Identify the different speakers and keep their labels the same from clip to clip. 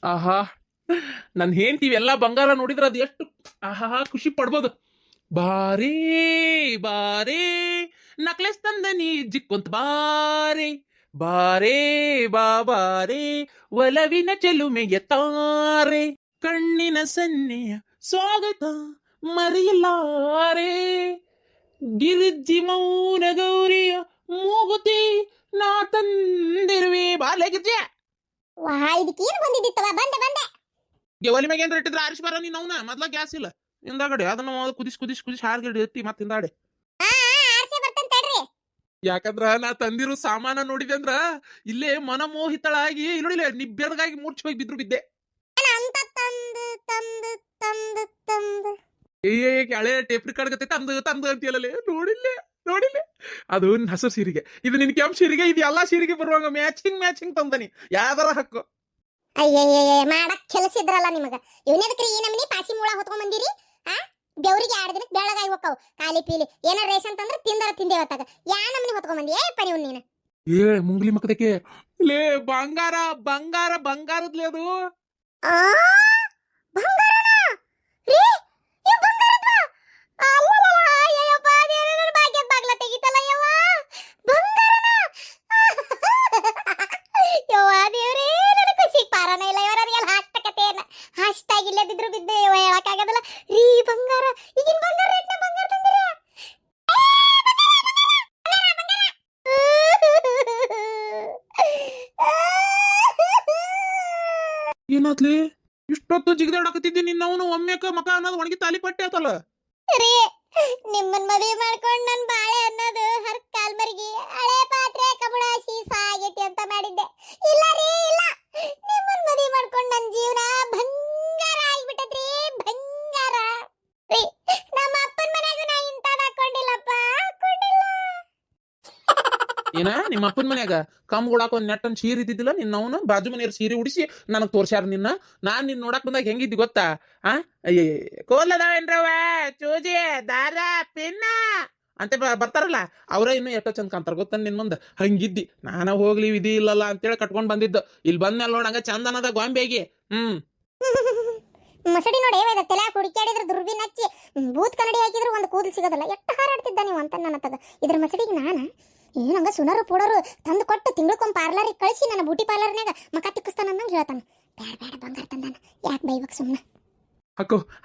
Speaker 1: ಆಹಾ, ನನ್ ಹೆಂಡ್ತಿ ಎಲ್ಲ ಬಂಗಾರ ನೋಡಿದ್ರ ಅದು ಎಷ್ಟು ಆಹಾ ಖುಷಿ ಪಡ್ಬೋದು. ಬಾರೇ ಬಾರೇ ನಕ್ಲೆಸ್ ತಂದ ನೀ ಜಿಕ್ಕೊಂತ ಬಾರೇ ಬಾರೇ ಬಾಬಾರೇ ಒಲವಿನ ಚೆಲುಮೆಯ ತಾರೆ ಕಣ್ಣಿನ ಸನ್ನೆಯ ಸ್ವಾಗತ ಮರೆಯಲಾರೆ ಗಿರಿಜ್ಜಿ ಮೌನ ಗೌರಿಯ ಮೂಗುತಿ ನಾ ತಂದಿರುವೆ ಬಾಲೆಗಿದ್ಯ
Speaker 2: ವಾ ಇದಕ್ಕೆ ಏನು ಬಂದಿದ್ದಿತ್ತವ ಬಂದೆ ಬಂದೆ
Speaker 1: ಒಲಿ ಮ್ಯಾಗ ಏನ್ರ ಇಟ್ಟಿದ್ರ ಆರಿಸಿ ಬರ ನೀನ್ ಅವನ ಮೊದ್ಲ ಗ್ಯಾಸ್ ಇಲ್ಲ ಹಿಂದಾಗಡೆ ಅದನ್ನ ಕುದಿಸಿ ಹಾರ್ಗಿಡಿ ಎತ್ತಿ ಮತ್ತೆ ಹಿಂದಾಡೆ.
Speaker 2: ಆರ್ಸೆ ಬರ್ತಂತ ತಡ್ರಿ.
Speaker 1: ಯಾಕಂದ್ರ ನಾ ತಂದಿರೋ ಸಾಮಾನ ನೋಡಿದೆ ಅಂದ್ರ ಇಲ್ಲೇ ಮನಮೋಹಿತಳಾಗಿ ನೋಡಿಲ್ಲ ನಿಬ್ಬೆರಗಾಗಿ ಮೂರ್ಛೆ ಹೋಗಿ ಬಿದ್ದೆ.
Speaker 2: ಅಂತ ತಂದು ತಂದು ತಂದು ತಂದು
Speaker 1: ಹಳೆ ಟೇಪ್ ರಿಕಾರ್ಡ್ ಗತೆ ತಂದು ತಂದು ಅಂತೀಯಲ್ಲೇ ನೋಡಿಲ್ಲ ಅದು ಹಸಿರು ಸೀರೆಗೆ, ಇದು ನಿನ್ ಕೆಂಪ್ ಸೀರೆಗೆ, ಇದು ಎಲ್ಲಾ ಸೀರೆಗೆ ಬರುವಂಗ ಮ್ಯಾಚಿಂಗ್ ತಂದನಿ ಯಾವ್ದಾರ ಹಕ್ಕು.
Speaker 2: ಅಯ್ಯಯ್ಯ ಮಾಡಕ್ ಕೆಲಸ ಇದ್ರಲ್ಲ ನಿಮಗ ಇವನದಕ್ರಿ ಈ ನಮ್ನಿ ಪಾಸಿ ಮೂಳ ಹೊತ್ಕೊಂಡ್ ಬಂದಿರಿ. ಆ ಬೆವ್ರಿಗೆ 2 ದಿನಕ್ಕೆ ಬೆಳಗಾಗಿ ಹೋಗ್ತಾವ ಕಾಲಿ ಪೀಲಿ ಏನಾರ ರೇಷನ್ ತಂದ್ರೆ ತಿಂದೇವತ್ತಾಗ ಯಾ ನಮ್ನಿ ಹೊತ್ಕೊಂಡ್ ಬಂದಿ ಏ ಪನಿ ನೀನು
Speaker 1: ಮುಂಗ್ಲಿ ಮಕ್ಕದಕ್ಕೆ ಲೇ ಬಂಗಾರದ್ಲೇ ಅದು.
Speaker 2: ಆ ಬಂಗಾರನ ರೀ ಈ ಬಂಗಾರದ್ವಾ ಅಲ್ಲಲ್ಲ ಅಯ್ಯಪ್ಪ ದೇವರ ಭಾಗ್ಯದ ಬಾಗ್ಲ ತೆಗಿತಲ್ಲ ಯವ್ವ ಬಂಗಾರನ ಯವ್ವ ದೇವರೇ ನನಗೆ ಖುಷಿ ಪಾರನ ಇಲ್ಲ ಇವರಿಗೆ ಹಾಷ್ಟಕತೆಯನ್ನ ಹಾಷ್ಟಾಗಿ ಇಲ್ಲದಿದ್ರು ಬಿದ್ದೆ ಯವ್ವ ಹೇಳಕ್ಕಾಗದಲ್ಲ ರೀ ಬಂಗಾರ ಈಗಿನ ಬಂಗಾರ ರೇಟ್ನ ಬಂಗಾರ ತಂದಿರ
Speaker 1: ಏನಾತ್ಲಿ ಇಷ್ಟೊತ್ತು ಜಿಗದಾಡಕತ್ತಿದ್ದಿ ನಿನ್ನವನು ಒಮ್ಮೆಕ ಮಕ ಅನ್ನೋದು ಒಣಗಿ ತಾಲಿ ಪಟ್ಟೆ ಆತಲ್ಲ.
Speaker 2: ರೀ ನಿಮ್ಮನ್ ಮದುವೆ ಮಾಡ್ಕೊಂಡು ನನ್ ಬಾಳೆ ಅನ್ನೋದು ಹರ್ ಕಾಲ್ಮರಿಗೆ ಹಳೆ ಪಾತ್ರೆ ಕಬುಳ ಶೀಸ ಆಗೈತಿ ಅಂತ ಮಾಡಿದ್ದೆ. ಇಲ್ಲ ರೀ ಇಲ್ಲ, ನಿಮ್ಮನ್ ಮದುವೆ ಮಾಡ್ಕೊಂಡು ನನ್ ಜೀವನ ಬಂಗಾರ ಆಗ್ಬಿಟ್ಟದ್ರಿ ಬಂಗಾರ. ರೀ ನಮ್ಮ ಅಪ್ಪನ ಮನೆಗೂ ನಾ ಇಂಥದ್ದು ಹಾಕೊಂಡಿಲ್ಲಪ್ಪ ಹಾಕೊಂಡಿಲ್ಲ.
Speaker 1: ಏನ ನಿಮ್ಮ ಅಪ್ಪನ ಮನ್ಯಾಗ ಕಮ್ಗುಳಾಕ ಒಂದ್ ನೆಟ್ಟನ್ ಸೀರೆ ಇದ್ದಿದ್ದಿಲ್ಲ ನಿನ್ನವನು ಬಾಜು ಮನೆಯವ್ರ ಸೀರೆ ಉಡಿಸಿ ನನಗ್ ತೋರ್ಸ್ಯಾರ ನಿನ್ನ. ನಾನ್ ನಿನ್ ನೋಡಕ್ ಬಂದಾಗ ಹೆಂಗಿದ್ದಿ ಗೊತ್ತಾ? ಅಯ್ಯ ಕೋಲದಾವೇನ್ರವ ಚೂಜಿ ದಾರ ಪಿನ್ನ ಅಂತ ಬರ್ತಾರಲ್ಲ ಅವ್ರ ಇನ್ನು ಎಷ್ಟೋ ಚಂದ ಕಾಂತಾರ ಗೊತ್ತ ನಿನ್ ಮುಂದ. ಹಂಗಿದ್ದಿ ನಾನ ಹೋಗ್ಲಿ ವಿಧಿ ಇಲ್ಲಲ್ಲ ಅಂತೇಳಿ ಕಟ್ಕೊಂಡ್ ಬಂದಿದ್ದು. ಇಲ್ಲಿ ಬಂದ್ಮೇಲೆ ನೋಡಂಗ ಚಂದನದ ಗೊಂಬೆಗಿ.
Speaker 2: ಮಸಡಿ ನೋಡಿ ಏವ ತಲೆ ಹುಡುಕ್ಯಾಡಿದ್ರೆ ದುರ್ಬಿನ್ ಹಚ್ಚಿ ಬೂತ್ ಕನ್ನಡಿ ಹಾಕಿದ್ರು ಒಂದು ಕೂದಲು ಸಿಗೋದಲ್ಲ. ಎಷ್ಟು ಹಾರಾಡ್ತಿದ್ದ ನೀವು ಅಂತ ನನ್ನ ತಗ ಇದ್ರ ಮಸಡಿಗೆ ನಾನು ಏನಂಗ ಸುನರು ಪೂಡರು ತಂದು ಕೊಟ್ಟು ತಿಂಗಳಕ್ಕೊಂದು ಪಾರ್ಲರಿಗೆ ಕಳಿಸಿ ನನ್ನ ಬ್ಯೂಟಿ ಪಾರ್ಲರ್ನಾಗ ಮಕ ತಿಕ್ಕಿಸ್ತಾನ ಅನ್ನಂಗೆ ಹೇಳ್ತಾನೆ. ಬೇಡ ಬಂಗಾರ ತಂದಾನ ಯಾಕೆ ಬೈಬೇಕು ಸುಮ್ಮನೆ.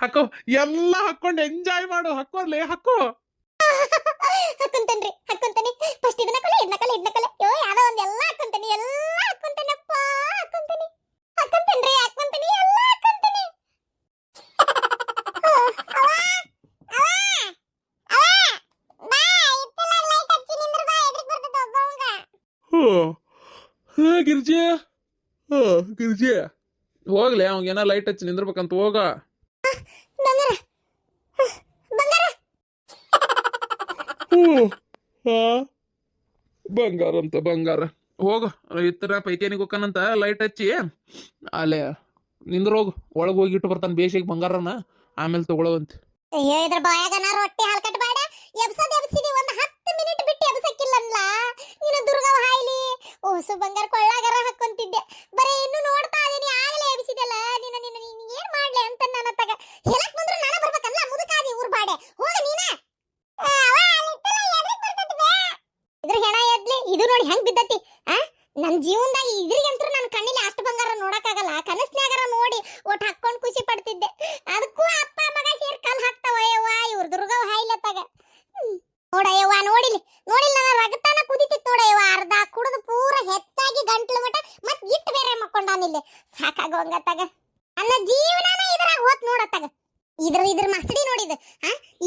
Speaker 1: ಹಕ್ಕೋ ಎಲ್ಲ ಹಾಕೊಂಡು ಎಂಜಾಯ್ ಮಾಡು. ಹಕ್ಕೋರ್ಲೆ ಹಕ್ಕೋ
Speaker 2: ಹಾಕೊಂತಾನೆ ಫಸ್ಟ್ ಇದನ್ನ ಕಲೆ ಯೋ ಯಾವ್ದೋ ಒಂದ್ ಎಲ್ಲ ಹಾಕೊಂತಾನೆ ಎಲ್ಲ ಹಾಕೊಂತಾನಪ್ಪ ಹಾಕೊಂತಾನೆ ಎಲ್ಲ ಹಾಕೊಂತಾನೆ.
Speaker 1: ಗಿರ್ಜಿ ಗಿರ್ಜಿ ಹೋಗ್ಲಿ ಅವಂಗೇನ ಲೈಟ್ ಹಚ್ಚಿ ನಿಂದ್ರಬೇಕಂತ ಹೋಗ. ಬಂಗಾರ ಅಂತ ಬಂಗಾರ ಹೋಗು ಇತರ ಪೈಕೇನಿಗೆ ಹೋಗ್ಕನಂತ ಲೈಟ್ ಹಚ್ಚಿ ಅಲ್ಲೇ ನಿಂದ್ರ ಹೋಗು. ಒಳಗೆ ಹೋಗಿ ಇಟ್ಟು ಬರ್ತಾನೆ ಬೇಸಿಗೆ ಬಂಗಾರನ ಆಮೇಲೆ ತಗೊಳ್ಳೋವಂತ.
Speaker 2: ಅಯ್ಯೋ ಇದ್ರ ಬಾಯಾಗನ ರೊಟ್ಟಿ ಹಾಲು ಕಟ್ಟಬೇಡ ಎಬ್ಸಿದಿ ಒಂದು 10 ಮಿನಿಟ್ ಬಿಟ್ಟು ಎಬ್ಸಕ್ಕಿಲ್ಲನ್ಲ ನೀನು ದುರ್ಗವ ಹಾಯ್ಲಿ ಓಸು ಬಂಗಾರ ಕೊಳ್ಳಾಗರ ಹಾಕೊಂತಿದ್ದೆ. ಬರೀ ಇನ್ನು ನೋಡ್ತಾ ಇದೀನಿ ಆಗಲೇ ಎಬ್ಸಿದಲ್ಲ ನೀನು ಏನ್ ಮಾಡ್ಲಿ ಅಂತ ನನ್ನ ತಗ ಹೇಳಕ್ ಬಂದ್ರೆ ನಾನು ಬರ್ಬೇಕಲ್ಲ ಮುದುಕಾದಿ ಊರ್ ಬಾಡೆ ಹೋಗ ನೀನ. ಇದ್ರ ಹೆಣ ಎದ್ಲಿ ಇದು ನೋಡಿ ಹೆಂಗ್ ಬಿದ್ದತಿ. ನನ್ ಜೀವನದಾಗ ಇದ್ರಿಗಂತೂ ನನ್ನ ಕಣ್ಣಿಲಿ ಅಷ್ಟು ಬಂಗಾರ ನೋಡಕ್ಕಾಗಲ್ಲ. ಕನಸ್ನ್ಯಾಗರ ನೋಡಿ ಒಟ್ಟು ಹಾಕೊಂಡ್ ಖುಷಿ ಪಡ್ತಿದ್ದೆ. ಅದಕ್ಕೂ ಅಪ್ಪ ಮಗ ಸೇರ್ ಕಲ್ ಹಾಕ್ತಾವ ಯವ್ವ ಇವ್ರ ದುರ್ಗವ ಹಾಯ್ಲತ್ತಾಗ ನೋಡಯ್ಯವ್ವ ನೋಡಿಲ್ಲ ನನ್ನ ರಗತಾನ ಕುದಿತಿತ್ತು ನೋಡಯ್ಯವ್ವ. ಅರ್ಧ ಕುಡಿದು ಪೂರ ಹೆಚ್ಚಾಗಿ ಗಂಟ್ಲು ಮಟ ಮತ್ ಇಟ್ಟು ಬೇರೆ ಮಕ್ಕೊಂಡಾನಿಲ್ಲ ಸಾಕಾಗೋಂಗತ್ತಾಗ. ನನ್ನ ಜೀವನನ ಇದ್ರಾಗ ಹೋತ್ ನೋಡತ್ತಾಗ. ಇದ್ರ ಮಸಡಿ ನೋಡಿದ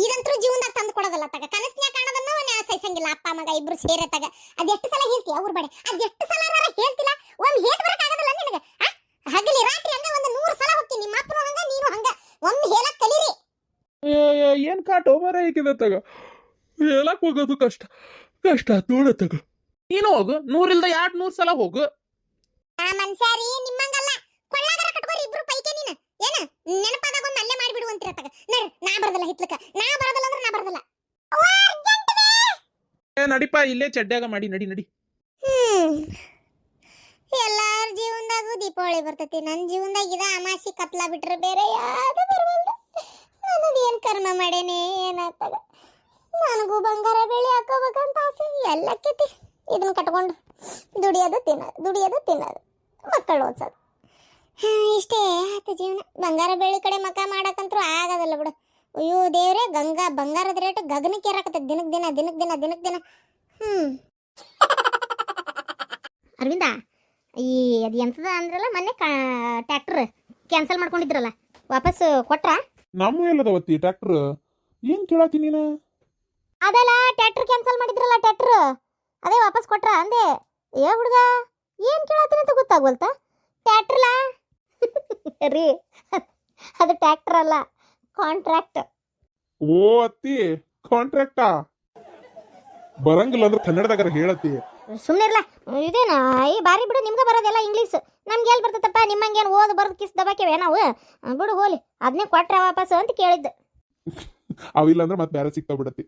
Speaker 2: ಇದಂತೂ ಜೀವನದಾಗ ತಂದು ಕೊಡೋದಲ್ಲ ತಗ. ಕನಸ್ನ್ಯಾಗ ಕಾಣೋದನ್ನ ಸಹಿಸಂಗಿಲ್ಲ ಅಪ್ಪ ಮಗ ಇಬ್ರು ಸೇರತ್ತಾಗ. ಅದೆಷ್ಟು ಸಲ ಹೇಳ್ತೀಯ ಅವ್ರ ಬಡೆ ಅದೆಷ್ಟು ಸಲ ಹೇಳ್ತಿಲ್ಲ ಒಮ್ಮೆ ಹೇಟ್ ಬರಕ್ ಆಗದಲ್ಲ ನಿನಗ. ಹಗಲಿ ರಾತ್ರಿ ಹಂಗ ಒಂದು 100 ಸಲ ಹೋಗ್ತೀನಿ. ನಿಮ್ಮ ಅಪ್ಪನ ಹಂಗ ನೀನು ಹಂಗ ಒಮ್ಮೆ ಹೇಳಕ್ ಕಲೀರಿ.
Speaker 1: ಏನ್ ಕಾಟೋ ಮರ ಹೇಗಿದೆ ತಗ ಹೇಳಕ್ ಹೋಗೋದು ಕಷ್ಟ ನೋಡ ತಗ. ನೀನು ಹೋಗು 100 ಇಲ್ದ 200 ಸಲ ಹೋಗು.
Speaker 2: ಮನ್ಸಾರಿ ನಿಮ್ಮಂಗಲ್ಲ ಕೊಳ್ಳಾಗರ ಕಟ್ಕೋರಿ ಇಬ್ರು ಪೈಕೆ ನೀನು ಏನ ನೆನಪಾದಾಗ ಒಂದು ಅಲ್ಲೇ ಮಾಡಿಬಿಡುವಂತಿರ ತಗ. ನಾ ಬರದಲ್ಲ ಹಿತ್ಲಕ ನಾ ಬರದಲ್ಲ ಅಂದ್ರೆ ನಾ ಬರದಲ್ಲ.
Speaker 1: ನಡಿಪ ಇಲ್ಲೇ ಚಡ್ಡ್ಯಾಗ ಮಾಡಿ ನಡಿ.
Speaker 2: ಎಲ್ಲಾರ ಜೀವನದಾಗ ಜೀವನದಾಗೂ ದೀಪಾವಳಿ ಬರ್ತೈತಿ. ನನ್ನ ಜೀವನದಾಗ ಇದ ಅಮಾಸಿ ಕತ್ಲ ಬಿಟ್ರೆ ಬೇರೆ ಯಾವ್ದು ಬರವಲ್ದು. ನನಗೆ ಏನು ಕರ್ಮ ಮಾಡೇನೆ ಏನಾಗ್ತದ. ನನಗೂ ಬಂಗಾರ ಬೆಳ್ಳಿ ಹಾಕೋಬೇಕಂತ ಆಸೆ ಎಲ್ಲಕ್ಕೈತಿ. ಇದನ್ನ ಕಟ್ಕೊಂಡು ದುಡಿಯೋದು ತಿನ್ನೋದು ಮಕ್ಕಳು ಓದ್ಸೋದು. ಇಷ್ಟೇ ಆತ ಜೀವನ. ಬಂಗಾರ ಬೆಳ್ಳಿ ಕಡೆ ಮಕ ಮಾಡಕ್ಕಂತೂ ಆಗೋದಲ್ಲ ಬಿಡು. ಅಯ್ಯೋ ದೇವ್ರೆ, ಬಂಗಾರದ ರೇಟ್ ಗಗನಕ್ಕೆ ಏರಾಕತ್ತೈತಿ ದಿನಕ್ಕೆ ದಿನ. ಅರವಿಂದ, ಅದು ಎಂತದ ಅಂದ್ರಲ್ಲ ಮೊನ್ನೆ ಟ್ರ್ಯಾಕ್ಟರ್ ಕ್ಯಾನ್ಸಲ್ ಮಾಡ್ಕೊಂಡಿದ್ರಲ್ಲ, ವಾಪಸ್ ಕೊಟ್ರಾ?
Speaker 1: ನಮ್ಮ ಎಲ್ಲದವತ್ತಿ ಟ್ರ್ಯಾಕ್ಟರ್ ಏನ್ ಕೇಳತ್ತಿ ನೀನು?
Speaker 2: ಅದಲ್ಲ, ಟ್ರ್ಯಾಕ್ಟರ್ ಕ್ಯಾನ್ಸಲ್ ಮಾಡಿದ್ರಲ್ಲ, ಟ್ರ್ಯಾಕ್ಟರ್ ಅದೇ ವಾಪಸ್ ಕೊಟ್ರಾ ಅಂದೆ. ಏ ಹುಡುಗ, ಏನ್ ಕೇಳತ್ತೀನಿ ಅಂತ ಗೊತ್ತಾಗ್ವಲ್ತ. ಟ್ರ್ಯಾಕ್ಟರ್ಲಾ ರೀ, ಅದು ಟ್ರ್ಯಾಕ್ಟರ್ ಅಲ್ಲ, ಕಾಂಟ್ರಾಕ್ಟ್.
Speaker 1: ಓ ಅತ್ತಿ, ಕಾಂಟ್ರಾಕ್ಟಾ? ಬರಂಗಿಲ್ಲ ಅಂದ್ರೆ ಕನ್ನಡದಾಗ ಹೇಳತ್ತಿ.
Speaker 2: ಸುಮ್ಮನಿರ್ಲ, ಇದೇನ ಈ ಬಾರಿ ಬಿಡು. ನಿಮ್ಗೆ ಬರೋದೆಲ್ಲ ಇಂಗ್ಲೀಷ್, ನಮ್ಗೆ ಎಲ್ಲಿ ಬರ್ತೈತಪ್ಪ? ನಿಮ್ಮಂಗೇನು ಓದ್ ಬರ್ದು ಕಿಸ್ ದಬಾಕೇವೆ ನಾವು? ಬಿಡು ಹೋಲಿ, ಅದನ್ನೇ ಕೊಟ್ರೆ ವಾಪಸ್ ಅಂತ ಕೇಳಿದ್ದು.
Speaker 1: ಅವಿಲ್ಲ ಅಂದ್ರೆ ಮತ್ತೆ ಬೇರೆ ಸಿಗ್ತಾ ಬಿಡತ್ತಿ.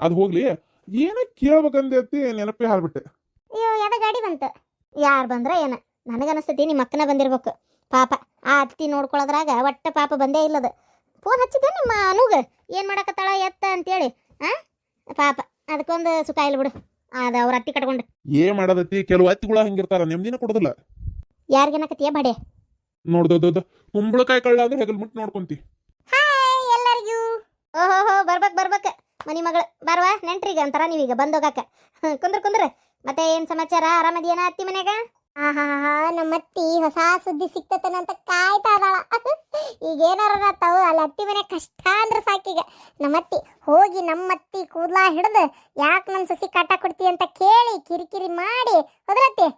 Speaker 1: ಅದು ಹೋಗ್ಲಿ, ಏನ ಕೇಳ್ಬೇಕಂದೆ ಅತ್ತಿ, ನೆನಪೇ ಹಾರ್ಬಿಟ್ಟೆ.
Speaker 2: ಅಯ್ಯೋ, ಯಾವ್ದ ಗಾಡಿ ಬಂತು? ಯಾರು ಬಂದ್ರ ಏನ? ನನಗನ್ನಿಸ್ತೈತಿ ನಿಮ್ಮ ಅಕ್ಕನ ಬಂದಿರ್ಬೇಕು ಪಾಪ. ಆ ಅತ್ತಿ ನೋಡ್ಕೊಳ್ಳೋದ್ರಾಗ ಒಟ್ಟ ಪಾಪ ಬಂದೇ ಇಲ್ಲದ. ಫೋನ್ ಹಚ್ಚಿದ್ದೆ ನಿಮ್ಮ ಅನುಗ, ಏನು ಮಾಡಕತ್ತಾಳ ಎತ್ತ ಅಂತೇಳಿ. ಪಾಪ ಅದಕ್ಕೊಂದು ಸುಖ ಇಲ್ಲ ಬಿಡು, ಅದು ಅವ್ರ ಅತ್ತಿ ಕಟ್ಕೊಂಡು.
Speaker 1: ಏನ್ ಮಾಡೋದತ್ತಿ, ಕೆಲವು ಅತ್ತಿಗಳ ಹಂಗಿರ್ತಾರ, ನೆಮ್ಮದಿನ ಕೊಡೋದಿಲ್ಲ.
Speaker 2: ಯಾರಿಗೇನಕತ್ತಿಯ ಬಡೆ
Speaker 1: ನೋಡ್ದೋದ ಕುಂಬಳಕಾಯಿ ಕಳ್ಳ ಅಂದ್ರೆ ಹೆಗಲ್ ಮುಟ್ಟು ನೋಡ್ಕೊಂತಿ.
Speaker 2: ಹಾಯ್ ಎಲ್ಲರಿಗೂ. ಓಹೋ ಬರ್ಬೇಕು ಮನಿ ಮಗಳು ಬಾರವಾ ನೆಂಟ್ರಿಗೆ ಅಂತಾರ ನೀವೀಗ ಬಂದೋಗಾಕ. ಕುಂದ್ರ ಮತ್ತೆ ಏನ್ ಸಮಾಚಾರ? ಆರಾಮದಿಯೇನ ಅತ್ತಿ ಮನ್ಯಾಗ? ನಮ್ಮತ್ತಿ ಹೊಸ ಸುದ್ದಿ ಸಿಕ್ತತನಂತ ಕಾಯ್ತಾ ಇದಾಳ. ಈಗ ಏನಾರ ತಾವು ಅಲ್ಲಿ ಅತ್ತಿ ಮನೆ ಕಷ್ಟ ಅಂದ್ರೆ ಸಾಕೀಗ. ನಮ್ಮತ್ತಿ ಹೋಗಿ ನಮ್ಮತ್ತಿ ಕೂದ್ಲಾ ಹಿಡ್ದು ಯಾಕೆ ನನ್ನ ಸಸಿ ಕಾಟ ಕೊಡ್ತಿ ಅಂತ ಕೇಳಿ ಕಿರಿಕಿರಿ ಮಾಡಿ ಹೋದ್ರತ್ತಿ.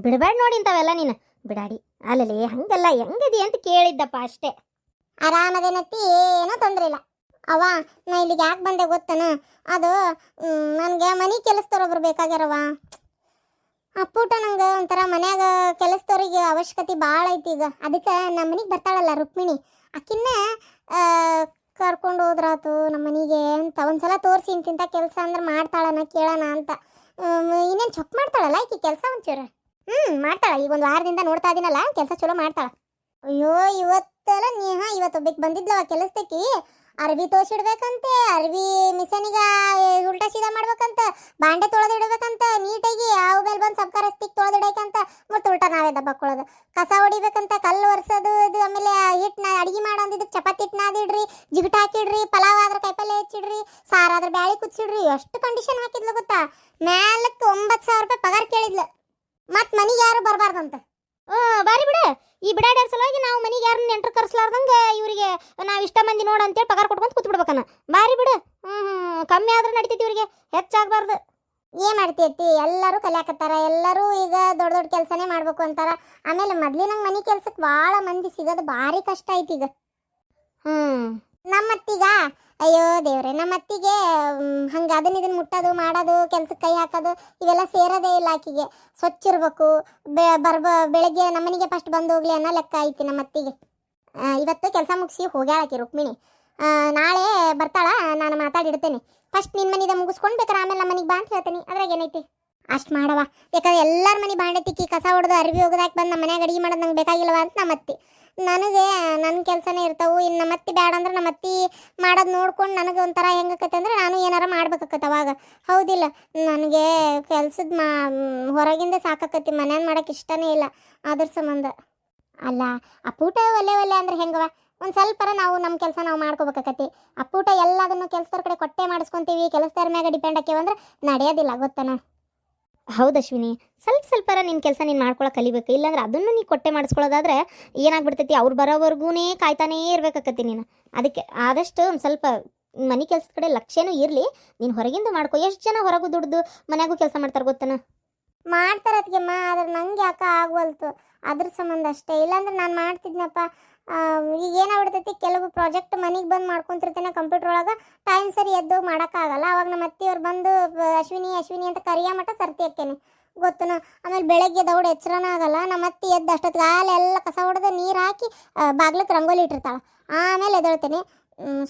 Speaker 2: ಬಿಡಬೇಡ ನೋಡಿ ಇಂಥವೆಲ್ಲ ನೀನು, ಬಿಡಾಡಿ. ಅಲ್ಲಲ್ಲಿ ಹಂಗಲ್ಲ, ಹೆಂಗದಿ ಅಂತ ಕೇಳಿದ್ದಪ್ಪ ಅಷ್ಟೇ. ಆರಾಮದೇನತ್ತಿ, ಏನೂ ತೊಂದರೆ ಇಲ್ಲ. ಅವ ನಾ ಇಲ್ಲಿಗೆ ಯಾಕೆ ಬಂದೆ ಗೊತ್ತನ? ಅದು ನನಗೆ ಮನೆ ಕೆಲಸದವ್ರೊಬ್ರು ಬೇಕಾಗ್ಯಾರವ. ಅಪ್ಪೂಟ ನಂಗೆ ಒಂಥರ ಮನ್ಯಾಗ ಕೆಲಸದವ್ರಿಗೆ ಅವಶ್ಯಕತೆ ಭಾಳ ಐತಿ ಈಗ. ಅದಕ್ಕೆ ನಮ್ಮ ಮನೆಗೆ ಬರ್ತಾಳಲ್ಲ ರುಕ್ಮಿಣಿ, ಆಕಿನ್ನ ಕರ್ಕೊಂಡು ಹೋದ್ರಾತು ನಮ್ಮ ಮನೆಗೆ ಅಂತ. ಒಂದ್ಸಲ ತೋರಿಸಿ ಇಂತಿಂಥ ಕೆಲಸ ಅಂದ್ರೆ ಮಾಡ್ತಾಳನ ಕೇಳೋಣ ಅಂತ. ಇನ್ನೇನು ಚೊಕ್ ಮಾಡ್ತಾಳಲ್ಲ ಈಕಿ ಕೆಲಸ ಒಂಚೂರು. ಮಾಡ್ತಾಳ. ಈಗ ಒಂದು ವಾರದಿಂದ ನೋಡ್ತಾ ಇದೀನಲ್ಲ, ಕೆಲಸ ಚಲೋ ಮಾಡ್ತಾಳ. ಅಯ್ಯೋ ಇವತ್ತಲ್ಲ ಇವತ್ತೊಬ್ಬಕ್ಕೆ ಬಂದಿದ್ಲವ ಕೆಲಸದಕ್ಕಿ. ಅರ್ಬಿ ತೋಸಿಡ್ಬೇಕಂತೆ, ಅರ್ಬಿ ಮಿಷನಿಗೆ ಉಲ್ಟಾ ಸೀದಾ ಮಾಡ್ಬೇಕಂತ, ಬಾಂಡೆ ತೊಳೆದಿಡ್ಬೇಕಂತ ನೀಟಾಗಿ, ಅವು ಮೇಲೆ ಬಂದು ಸಬ್ಕಾರ ಸ್ಟಿಕ್ ತೊಳೆದಿಡಬೇಕಂತ, ಮತ್ತು ಉಲ್ಟಾ ನಾವೇ ದಬ್ಬಾಕೊಳ್ಳೋದು. ಕಸ ಹೊಡಿಬೇಕಂತ, ಕಲ್ಲು ಒರೆಸೋದು, ಇದು ಆಮೇಲೆ ಹಿಟ್ಟನ್ನ ಅಡಿಗೆ ಮಾಡೋದಿದ್ದಕ್ಕೆ ಚಪಾತಿ ಹಿಟ್ಟು ನಾದಿಡ್ರಿ, ಜಿಗಟ ಹಾಕಿಡ್ರಿ, ಪಲಾವ್ ಆದ್ರೆ ಕಾಯಿಪಲ್ಲೆ ಹೆಚ್ಚಿಡ್ರಿ, ಸಾರಾದ್ರೆ ಬ್ಯಾಳಿ ಕುಚ್ಚಿಡ್ರಿ. ಎಷ್ಟು ಕಂಡೀಷನ್ ಹಾಕಿದ್ಲು ಗೊತ್ತಾ? ಮ್ಯಾಲಕ್ಕೆ 9,000 ರೂಪಾಯಿ ಪಗಾರ ಕೇಳಿದ್ಲು. ಮತ್ತು ಮನೆಗೆ ಯಾರು ಬರಬಾರ್ದಂತ. ಬಾರಿ ಬಿಡ, ಈ ಬಿಡಾಡ್ಯಾರ ಸಲುವಾಗಿ ನಾವು ಮನೆಗೆ ಯಾರನ್ನ ನೆಂಟ್ರು ಕರ್ಸ್ಲಾರ್ದಂಗೆ ಇವರಿಗೆ ನಾವು ಇಷ್ಟ ಮಂದಿ ನೋಡು ಅಂತೇಳಿ ಪಗಾರ ಕೊಟ್ಕೊಂಡು ಕೂತ್ ಬಿಡ್ಬೇಕನ್ನ. ಬಾರಿ ಬಿಡು. ಕಮ್ಮಿ ಆದ್ರೆ ನಡಿತೈತಿ, ಇವರಿಗೆ ಹೆಚ್ಚಾಗಬಾರ್ದು. ಏನು ಮಾಡ್ತೈತಿ, ಎಲ್ಲರೂ ಕಲಿಯಾಕತ್ತಾರ, ಎಲ್ಲರೂ ಈಗ ದೊಡ್ಡ ದೊಡ್ಡ ಕೆಲಸನೇ ಮಾಡ್ಬೇಕು ಅಂತಾರ. ಆಮೇಲೆ ಮೊದ್ಲಿನಂಗೆ ಮನೆ ಕೆಲ್ಸಕ್ಕೆ ಭಾಳ ಮಂದಿ ಸಿಗೋದು ಭಾರಿ ಕಷ್ಟ ಐತಿ ಈಗ. ನಮ್ಮತ್ತೀಗ ಅಯ್ಯೋ ದೇವ್ರೆ, ನಮ್ಮತ್ತಿಗೆ ಹಂಗೆ ಇದನ್ನ ಮುಟ್ಟೋದು ಮಾಡೋದು, ಕೆಲ್ಸಕ್ಕೆ ಕೈ ಹಾಕೋದು ಇವೆಲ್ಲ ಸೇರೋದೇ ಇಲ್ಲ ಆಕಿಗೆ. ಸ್ವಚ್ಛ ಇರಬೇಕು. ಬೆಳಗ್ಗೆ ನಮ್ಮನಿಗೆ ಫಸ್ಟ್ ಬಂದು ಹೋಗ್ಲಿ ಅನ್ನೋ ಲೆಕ್ಕ ಐತಿ ನಮ್ಮತ್ತಿಗೆ. ಇವತ್ತು ಕೆಲಸ ಮುಗಿಸಿ ಹೋಗ್ಯಾಳಾಕಿ ರುಕ್ಮಿಣಿ. ನಾಳೆ ಬರ್ತಾಳ, ನಾನು ಮಾತಾಡಿಡ್ತೇನೆ. ಫಸ್ಟ್ ನಿನ್ನ ಮನಿದ ಮುಗಿಸ್ಕೊಂಡು ಬೇಕಾರೆ ಆಮೇಲೆ ನಮ್ಮ ಮನೆಗೆ ಬಾ ಅಂತ ಹೇಳ್ತೀನಿ. ಅದ್ರಾಗ ಏನೈತಿ, ಅಷ್ಟು ಮಾಡವ. ಯಾಕಂದ್ರೆ ಎಲ್ಲರ ಮನೆ ಬಾಂಡೆ ತಿಕ್ಕಿ ಕಸ ಹೊಡೆದು ಅರ್ಬಿ ಹೋಗೋದಾಕಿ ಬಂದು ನಮ್ಮ ಮನ್ಯಾಗ ಅಡಿಗೆ ಮಾಡೋದು ನಂಗೆ ಬೇಕಾಗಿಲ್ಲವ ಅಂತ ನಮ್ಮತ್ತಿ. ನನಗೆ ನನ್ನ ಕೆಲಸನೇ ಇರ್ತಾವೆ. ಇನ್ನು ನಮ್ಮತ್ತಿ ಬೇಡ ಅಂದ್ರೆ ನಮ್ಮತ್ತಿ ಮಾಡೋದು ನೋಡ್ಕೊಂಡು ನನಗೆ ಒಂಥರ ಹೆಂಗಕ್ಕತ್ತೆ ಅಂದ್ರೆ ನಾನು ಏನಾರ ಮಾಡ್ಬೇಕಾಕತ್ತೆ ಅವಾಗ. ಹೌದಿಲ್ಲ, ನನಗೆ ಕೆಲ್ಸದ ಹೊರಗಿಂದ ಸಾಕಾಕತಿ, ಮನೇನ ಮಾಡೋಕೆ ಇಷ್ಟನೇ ಇಲ್ಲ. ಅದ್ರ ಸಂಬಂಧ ಅಲ್ಲ, ಅಪ್ಪೂಟ ಒಲೆ ಅಂದ್ರೆ ಹೆಂಗವ? ಒಂದು ಸ್ವಲ್ಪರ ನಾವು ನಮ್ಮ ಕೆಲಸ ನಾವು ಮಾಡ್ಕೋಬೇಕಾಕತಿ. ಅಪ್ಪೂಟ ಎಲ್ಲದನ್ನು ಕೆಲಸದವ್ರ ಕಡೆ ಕೊಟ್ಟೆ ಮಾಡಿಸ್ಕೊತೀವಿ, ಕೆಲಸದವ್ರ ಮ್ಯಾಗ ಡಿಪೆಂಡ್ ಆಕೇವ ಅಂದ್ರೆ ನಡೆಯೋದಿಲ್ಲ, ಗೊತ್ತನ? ಹೌದು ಅಶ್ವಿನಿ, ಸ್ವಲ್ಪರ ನಿನ್ನ ಕೆಲಸ ನೀನು ಮಾಡ್ಕೊಳಕ್ಕೆ ಕಲಿಬೇಕು. ಇಲ್ಲಾಂದ್ರೆ ಅದನ್ನು ನೀ ಕೊಟ್ಟೆ ಮಾಡಿಸ್ಕೊಳ್ಳೋದಾದ್ರೆ ಏನಾಗ್ಬಿಡ್ತೈತಿ, ಅವ್ರು ಬರೋವರೆಗೂ ಕಾಯ್ತಾನೇ ಇರ್ಬೇಕಾಕತಿ ನೀನು. ಅದಕ್ಕೆ ಆದಷ್ಟು ಒಂದು ಸ್ವಲ್ಪ ಮನೆ ಕೆಲಸದ ಕಡೆ ಲಕ್ಷ್ಯನೂ ಇರಲಿ. ನೀನು ಹೊರಗಿಂದ ಮಾಡ್ಕೊ. ಎಷ್ಟು ಜನ ಹೊರಗೂ ದುಡ್ದು ಮನೆಯಾಗೂ ಕೆಲಸ ಮಾಡ್ತಾರೆ ಗೊತ್ತನ? ಮಾಡ್ತಾರತ್ಗೆಮ್ಮ, ಆದ್ರೆ ನಂಗೆ ಯಾಕೆ ಆಗ್ವಲ್ತು, ಅದ್ರ ಸಂಬಂಧ ಅಷ್ಟೇ. ಇಲ್ಲಾಂದ್ರೆ ನಾನು ಮಾಡ್ತಿದ್ನಪ್ಪ. ಈಗ ಏನಾಗ್ಬಿಡ್ತೈತಿ, ಕೆಲವು ಪ್ರಾಜೆಕ್ಟ್ ಮನೆಗೆ ಬಂದು ಮಾಡ್ಕೊತಿರ್ತೇನೆ ಕಂಪ್ಯೂಟರ್ ಒಳಗೆ, ಟೈಮ್ ಸರಿ ಎದ್ದೋಗಿ ಮಾಡೋಕ್ಕಾಗಲ್ಲ. ಅವಾಗ ನಮ್ಮ ಅತ್ತಿಯವ್ರು ಬಂದು ಅಶ್ವಿನಿ ಅಂತ ಕರಿಯ ಮಟ್ಟ ಸರ್ತಿ ಹಾಕೇನೆ, ಗೊತ್ತನ? ಆಮೇಲೆ ಬೆಳಗ್ಗೆ ದೌಡ್ ಎಚ್ಚರನ ಆಗಲ್ಲ. ನಮ್ಮ ಅತ್ತಿ ಎದ್ದು ಅಷ್ಟೊತ್ತಿಗೆ ಹಾಲೆಲ್ಲ ಕಸ ಹೊಡೆದು ನೀರು ಹಾಕಿ ಬಾಗ್ಲಕ್ಕೆ ರಂಗೋಲಿ ಇಟ್ಟಿರ್ತಾಳೆ. ಆಮೇಲೆ ಎದ್ದೇಳ್ತೇನೆ,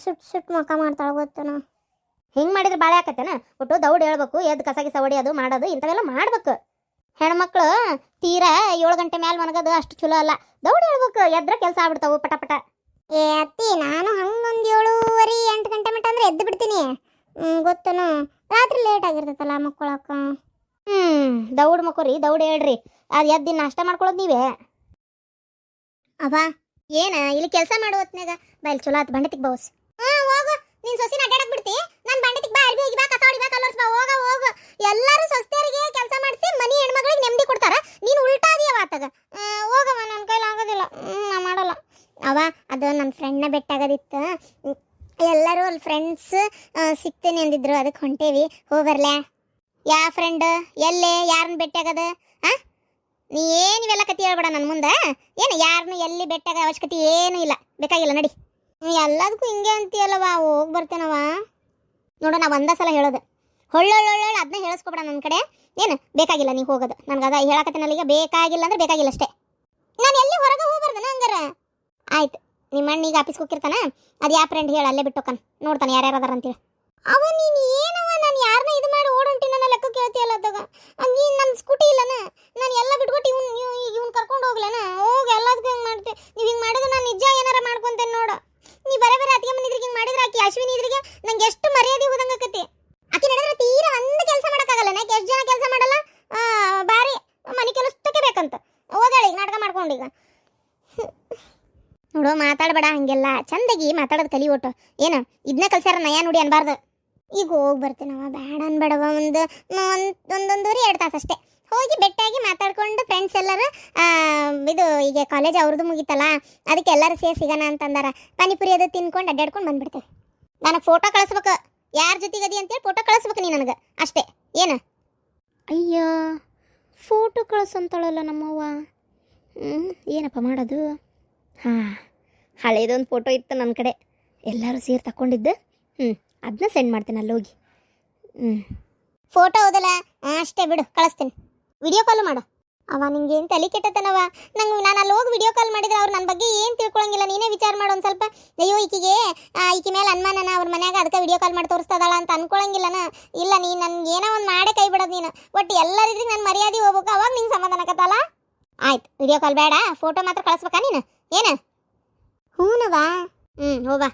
Speaker 2: ಸುಟ್ಟು ಮುಖ ಮಾಡ್ತಾಳೆ, ಗೊತ್ತನ? ಹಿಂಗೆ ಮಾಡಿದ್ರೆ ಬಾಳೆ ಹಾಕತ್ತೇನ? ಒಟ್ಟು ದೌಡ್ ಹೇಳ್ಬೇಕು, ಎದ್ದು ಕಸ ಗಿಸ ಹೊಡಿಯೋದು ಮಾಡೋದು ಇಂಥವೆಲ್ಲ ಮಾಡ್ಬೇಕು. ಹೆಣ್ಮಕ್ಳು ತೀರಾ 7 ಗಂಟೆ ಮ್ಯಾಲ ಮನಗದು ಅಷ್ಟು ಚಲೋ ಅಲ್ಲ. ದೌಡ್ ಹೇಳ್ಬೇಕು, ಎದ್ರ ಕೆಲಸ ಆಗ್ಬಿಡ್ತಾವು ಪಟ ಪಟ. ಏ ಅತ್ತಿ, ನಾನು ಹಂಗೊಂದು 7:30 8 ಗಂಟೆ ಮಟ್ಟ ಅಂದ್ರೆ ಎದ್ದು ಬಿಡ್ತೀನಿ. ಗೊತ್ತನು, ರಾತ್ರಿ ಲೇಟ್ ಆಗಿರ್ತೈತಲ್ಲ ಮಕ್ಕಳಕ್ಕ. ದೌಡ್ ಮಕ್ಕೋರಿ, ದೌಡ್ ಹೇಳ್ರಿ. ಅದು ಎದ್ದು ನಾಷ್ಟ ಮಾಡ್ಕೊಳ್ಳೋದು ನೀವೇ. ಅವ ಏನ ಇಲ್ಲಿ ಕೆಲಸ ಮಾಡೋ ಹೊತ್ನಾಗ ಬಾ, ಇಲ್ಲಿ ಚಲೋ ಆತು ಬಂಡತಿಗೆ ಬೌಸ್. ಹೋಗು, ನೀನ್ ಸೊಸಿನ ಅಡ್ಡಾಡಕ್ ಬಿಡ್ತಿ. ನಾನು ಬಂಡತಿಗೆ ಬಾ, ಅರ್ಬಿ ಹೋಗಿ ಬಾ, ಕಸ ಹೊಡಿ ಬಾ, ಕಲ್ಲರ್ಸ್ ಬಾ, ಹೋಗು. ಎಲ್ಲರೂ ಸೊಸ್ತೆಯರಿಗೆ ಕೆಲಸ ಮಾಡಿಸಿ ಮನಿ ಹೆಣ್ಮಗಳಿಗೆ ನೆಮ್ಮದಿ ಕೊಡ್ತಾರ. ನೀನು ಉಲ್ಟಾ ಅದೀಯವ ಆತಾಗ. ಹೋಗವ, ನನ್ನ ಕೈಲಿ ಆಗೋದಿಲ್ಲ, ನಾ ಮಾಡಲ್ಲ. ಅವ ಅದು ನನ್ನ ಫ್ರೆಂಡ್ನ ಬೆಟ್ಟಾಗದಿತ್ತು. ಎಲ್ಲರೂ ಅಲ್ಲಿ ಫ್ರೆಂಡ್ಸ್ ಸಿಗ್ತೇನೆ ಅಂದಿದ್ರು, ಅದಕ್ಕೆ ಹೊಂಟೇವಿ. ಹೋಗ್ಬರ್ಲೆ? ಯಾ ಫ್ರೆಂಡ್? ಎಲ್ಲೇ? ಯಾರನ್ನ ಭೇಟಿಯಾಗದ? ನೀ ಏನು ಇವೆಲ್ಲ ಕತಿ ಹೇಳ್ಬೇಡ ನನ್ನ ಮುಂದೆ. ಏನು ಯಾರನ್ನು ಎಲ್ಲಿ ಭೇಟಿಯಾಗ ಅವಶ್ಯಕತೆ ಏನೂ ಇಲ್ಲ, ಬೇಕಾಗಿಲ್ಲ, ನಡಿ. ಎಲ್ಲದಕ್ಕೂ ಹಿಂಗೆ ಅಂತೀಯಲ್ಲವ, ಹೋಗಿ ಬರ್ತೇನವ. ನೋಡು, ನಾ ಒಂದೇ ಸಲ ಹೇಳೋದು, ಹೊಳ್ಳೊಳ್ಳೊಳ್ಳೆ ಅದನ್ನ ಹೇಳಿಸ್ಕೊಬೇಡ ನನ್ನ ಕಡೆ. ಏನು ಬೇಕಾಗಿಲ್ಲ ನೀವು ಹೋಗೋದು, ನನಗೆ ಅದ ಹೇಳಕತ್ತೇನಲ್ಲ ಈಗ. ಬೇಕಾಗಿಲ್ಲ ಅಂದ್ರೆ ಬೇಕಾಗಿಲ್ಲ ಅಷ್ಟೇ. ನಾನು ಎಲ್ಲಿ ಹೊರಗೆ ಹೋಗ್ಬಾರ್ದನ ಹಂಗಾರ? ಆಯ್ತು, ನಿಮ್ಮ ಅಣ್ಣ ಈಗ ಆಫೀಸ್ಗೆ ಹೋಗಿರ್ತಾನ, ಅದು ಯಾವ ಫ್ರೆಂಡ್ ಹೇಳ, ಅಲ್ಲೇ ಬಿಟ್ಟೋಕನ್ ನೋಡ್ತಾನೆ ಯಾರ್ಯಾರು ಅದಾರ ಅಂತೇಳಿ. ಅವ ನೀನು ಏನವ, ನಾನು ಯಾರನ್ನ ಇದು ಮಾಡಿ ಓಡೊಂಟಿ ನನ್ನ ಲೆಕ್ಕ ಕೇಳ್ತೀಯಲ್ಲ ಅದಾಗ. ನೀನು ನನ್ನ ಸ್ಕೂಟಿ ಇಲ್ಲನ, ನಾನು ಎಲ್ಲ ಬಿಟ್ಬಿಟ್ಟು ಇವ್ನು ಕರ್ಕೊಂಡು ಹೋಗ್ಲೇನ? ಹೋಗಿ ಎಲ್ಲದಕ್ಕೂ ಹಿಂಗೆ ಮಾಡ್ತೆ. ನೀವು ಹಿಂಗೆ ಮಾಡಿದ್ರೆ ನಾನು ನಿಜ ಏನಾರ ಮಾಡ್ಕೊಂತೇನೆ ನೋಡು. ನೀ ಬರೇ ಅತ್ತಿಗೆ ಮನಿದ್ರಿಗೆ ಹಿಂಗೆ ಮಾಡಿದ್ರೆ ಆಕಿ ಅಶ್ವಿನಿ ಇದ್ರಿಗೆ ನಂಗೆ ಎಷ್ಟು ಮರ್ಯಾದೆ ಹೋದಂಗಕತಿ. ಆಕಿ ನಡೆದ್ರೆ ತೀರಾ ಒಂದು ಕೆಲಸ ಮಾಡೋಕ್ಕಾಗಲ್ಲ. ನಾಕೆ ಎಷ್ಟು ಜನ ಕೆಲಸ ಮಾಡಲ್ಲ, ಬಾರಿ ಮನೆ ಕೆಲಸಕ್ಕೆ ಬೇಕಂತ ಹೋದಾಳೆ ಈಗ ನಾಟಕ ಮಾಡ್ಕೊಂಡು. ಈಗ ನೋಡು, ಮಾತಾಡಬೇಡ ಹಂಗೆಲ್ಲ, ಚಂದಾಗಿ ಮಾತಾಡೋದು ಕಲಿ ಒಟ್ಟು. ಏನು ಇದನ್ನ ಕಲ್ಸ್ಯಾರ ನಯ ನೋಡಿ ಅನ್ಬಾರ್ದು. ಈಗ ಹೋಗಿ ಬರ್ತೀನವ, ಬೇಡ ಅನ್ಬೇಡವ. ಒಂದೊಂದೂವರೆ 2 ತಾಸು ಅಷ್ಟೇ. ಹೋಗಿ ಬೆಟ್ಟಾಗಿ ಮಾತಾಡ್ಕೊಂಡು ಫ್ರೆಂಡ್ಸ್ ಎಲ್ಲರೂ ಇದು ಈಗ ಕಾಲೇಜ್ ಅವ್ರದ್ದು ಮುಗಿತಲ್ಲ, ಅದಕ್ಕೆ ಎಲ್ಲರೂ ಸೇರಿ ಸಿಗೋಣ ಅಂತಂದಾರ. ಪಾನಿಪುರಿ ಅದು ತಿನ್ಕೊಂಡು ಅಡ್ಡಾಡ್ಕೊಂಡು ಬಂದ್ಬಿಡ್ತೇವೆ. ನನಗೆ ಫೋಟೋ ಕಳಿಸ್ಬೇಕು, ಯಾರ ಜೊತೆಗದಿ ಅಂತೇಳಿ ಫೋಟೋ ಕಳಿಸ್ಬೇಕು ನೀ ನನಗೆ ಅಷ್ಟೇ. ಏನು? ಅಯ್ಯೋ, ಫೋಟೋ ಕಳಿಸಂತಾಳಲ್ಲ ನಮ್ಮವ್ವ. ಏನಪ್ಪ ಮಾಡೋದು? ಹಳೇದೊಂದು ಫೋಟೋ ಇತ್ತು ನನ್ನ ಕಡೆ, ಎಲ್ಲರೂ ಸೇರಿ ತಗೊಂಡಿದ್ದು. ಅದನ್ನ ಸೆಂಡ್ ಮಾಡ್ತೀನಿ ಅಲ್ಲಿ ಹೋಗಿ. ಫೋಟೋ ಹೌದಲ್ಲ, ಅಷ್ಟೇ ಬಿಡು, ಕಳಿಸ್ತೀನಿ. ವಿಡಿಯೋ ಕಾಲ್ ಮಾಡು. ಅವ ನಿಂಗೆ ಏನು ತಲೆ ಕೆಟ್ಟತನವ. ನಾನು ಅಲ್ಲಿ ಹೋಗಿ ವಿಡಿಯೋ ಕಾಲ್ ಮಾಡಿದ್ರೆ ಅವ್ರು ನನ್ನ ಬಗ್ಗೆ ಏನು ತಿಳ್ಕೊಳಂಗಿಲ್ಲ. ನೀನೇ ವಿಚಾರ ಮಾಡು ಒಂದು ಸ್ವಲ್ಪ. ಅಯ್ಯೋ ಈಕಿ ಮೇಲೆ ಅನುಮಾನನ ಅವ್ರ ಮನ್ಯಾಗ, ಅದಕ್ಕೆ ವಿಡಿಯೋ ಕಾಲ್ ಮಾಡಿ ತೋರಿಸ್ತದಲ್ಲ ಅಂತ ಅನ್ಕೊಳಂಗಿಲ್ಲನ. ಇಲ್ಲ, ನೀನು ನನ್ಗೆ ಏನೋ ಒಂದು ಮಾಡೇ ಕೈ ಬಿಡೋದು ನೀನು. ಒಟ್ಟು ಎಲ್ಲರಿದ್ರಿಗೆ ನಾನು ಮರ್ಯಾದೆ ಹೋಗ್ಬೇಕು, ಅವಾಗ ನಿಂಗೆ ಸಮಾಧಾನ ಆಕತ್ತಲ್ಲ. ಆಯ್ತು, ವಿಡಿಯೋ ಕಾಲ್ ಬೇಡ, ಫೋಟೋ ಮಾತ್ರ ಕಳಿಸ್ಬೇಕಾ ನೀನು? ಏನು? ಹೂನವಾ? ಹೋಗ್ಬಾ.